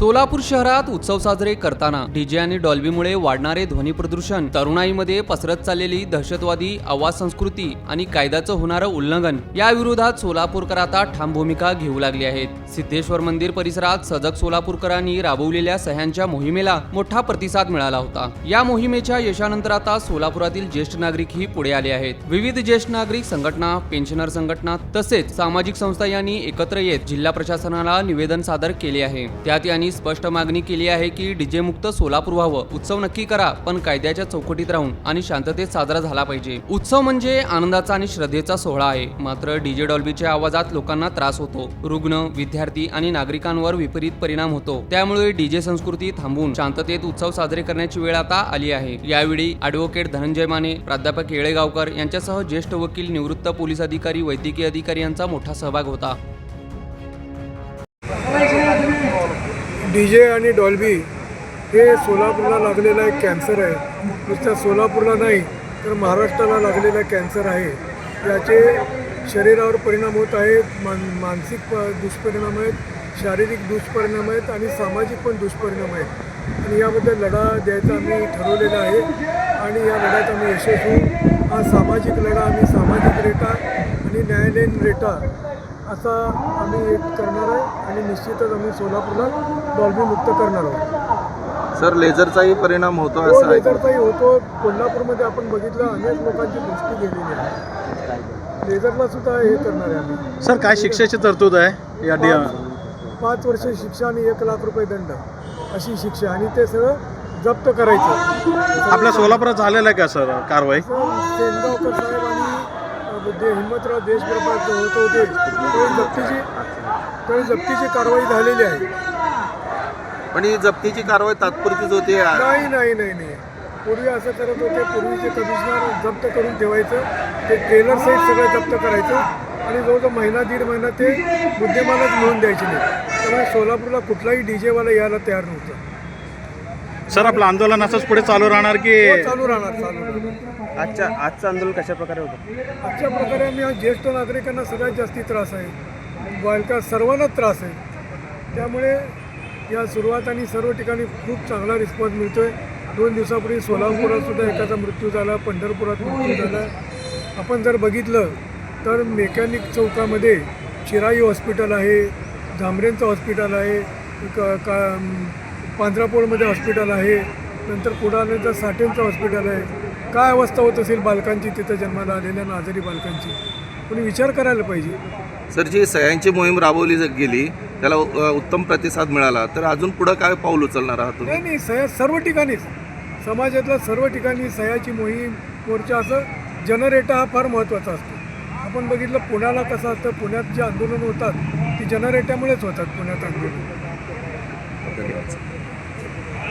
सोलापूर शहरात उत्सव साजरे करताना डीजे आणि डॉल्बीमुळे वाढणारे ध्वनी प्रदूषण, तरुणाईमध्ये पसरत चाललेली दहशतवादी आवाज संस्कृती आणि कायद्याचं होणारं उल्लंघन या विरोधात सोलापूरकर आता ठाम भूमिका घेऊ लागले आहेत। सिद्धेश्वर मंदिर परिसरात सजग सोलापूरकरांनी राबवलेल्या सह्यांच्या मोहिमेला मोठा प्रतिसाद मिळाला होता। या मोहिमेच्या यशानंतर आता सोलापुरातील ज्येष्ठ नागरिकही पुढे आले आहेत। विविध ज्येष्ठ नागरिक संघटना, पेन्शनर संघटना तसेच सामाजिक संस्था यांनी एकत्र येत जिल्हा प्रशासनाला निवेदन सादर केले आहे। त्यात यांनी स्पष्ट मागणी केली आहे की डीजे मुक्त सोलापूर व्हावं। उत्सव नक्की करा, पण कायद्याच्या चौकटीत राहून आणि शांततेत साजरा झाला पाहिजे। उत्सव म्हणजे आनंदाचा आणि श्रद्धेचा सोहळा आहे, मात्र डीजे डॉल्बीच्या आवाजात लोकांना त्रास होतो। रुग्ण, विद्यार्थी आणि नागरिकांवर विपरीत परिणाम होतो। त्यामुळे डीजे संस्कृती थांबवून शांततेत उत्सव साजरे करण्याची वेळ आता आली आहे। यावेळी ॲडव्होकेट धनंजय माने, प्राध्यापक येळेगावकर यांच्यासह ज्येष्ठ वकील, निवृत्त पोलीस अधिकारी, वैद्यकीय अधिकारी यांचा मोठा सहभाग होता। डीजे आणि डॉल्बी हे सोलापूरला लागलेला एक कॅन्सर आहे। नुसत्या सोलापूरला नाही तर महाराष्ट्राला लागलेला कॅन्सर आहे। याचे शरीरावर परिणाम होत आहेत, मानसिक दुष्परिणाम आहेत, शारीरिक दुष्परिणाम आहेत आणि सामाजिक पण दुष्परिणाम आहेत। आणि याबद्दल लढा द्यायचा आम्ही ठरवलेला आहे आणि या लढ्यात आम्ही यशस्वी होऊ। हा सामाजिक लढा आम्ही सामाजिक रेटा आणि न्यायालयीन रेटा असा आम्ही एक करणार आहे आणि निश्चितच आम्ही सोलापूरला डॉल्बी मुक्त करणार आहोत। सर, लेझरचाही परिणाम होतो असं आहे? लेझरचाही होतो। कोल्हापूरमध्ये आपण बघितलं, अनेक लोकांची दृष्टी गेलेली आहे। लेझरला सुद्धा हे करणार आहे आम्ही। सर, काय शिक्षेची तरतूद आहे या 5 वर्ष शिक्षा आणि 1 लाख रुपये दंड अशी शिक्षा, आणि ते सगळं जप्त करायचं। आपल्या सोलापुरात झालेलं आहे का सर कारवाई? सेनगावकर साहेब आणि हिम्मतराव देशप्रभात होत होते त्यावेळी जप्तीची कारवाई झालेली आहे। पण ही जप्तीची कारवाई तात्पुरतीच होती? नाही, पूर्वी असं करत होते। पूर्वीचे कमिशनर जप्त करून ठेवायचं, ते ट्रेलर सहित सगळं जप्त करायचं आणि जवळजवळ महिना 1.5 महिना ते मुद्देमालच मिळून द्यायचे नाही। त्यामुळे सोलापूरला कुठलाही डीजेवाला यायला तयार नव्हतं। सर, आपलं आंदोलन असंच पुढे चालू राहणार की? चालू राहणार। आजचं आंदोलन कशा प्रकारे होतं? आजच्या प्रकारे आम्ही ज्येष्ठ नागरिकांना सगळ्यात जास्ती त्रास आहे, बालका सर्वांनाच त्रास आहे। त्यामुळे या सुरुवात आणि सर्व ठिकाणी खूप चांगला रिस्पॉन्स मिळतोय। 2 दिवसापूर्वी सोलापुरात सुद्धा एकाचा मृत्यू झाला, पंढरपुरात मृत्यू झाला। आपण जर बघितलं तर मेकॅनिक चौकामध्ये चिराई हॉस्पिटल आहे, झांबरेंचं हॉस्पिटल आहे, पांढरापोळमध्ये हॉस्पिटल आहे, नंतर पुढाऱ्यांचं साठेंचं हॉस्पिटल आहे। काय अवस्था होत असेल बालकांची, तिथं जन्माला आलेल्या आजारी बालकांची? कोणी विचार करायला पाहिजे। सर, जी सह्यांची मोहीम राबवली गेली त्याला उत्तम प्रतिसाद मिळाला, तर अजून पुढं काय पाऊल उचलणार आहात तुम्ही? नाही, सह्या सर्व ठिकाणीच, समाजातल्या सर्व ठिकाणी सह्याची मोहीम, मोर्चा, असं जनरेटा हा फार महत्त्वाचा असतो। आपण बघितलं पुण्याला कसं असतं, पुण्यात जे आंदोलन होतात ती जनरेट्यामुळेच होतात। पुण्यात आंदोलन। धन्यवाद.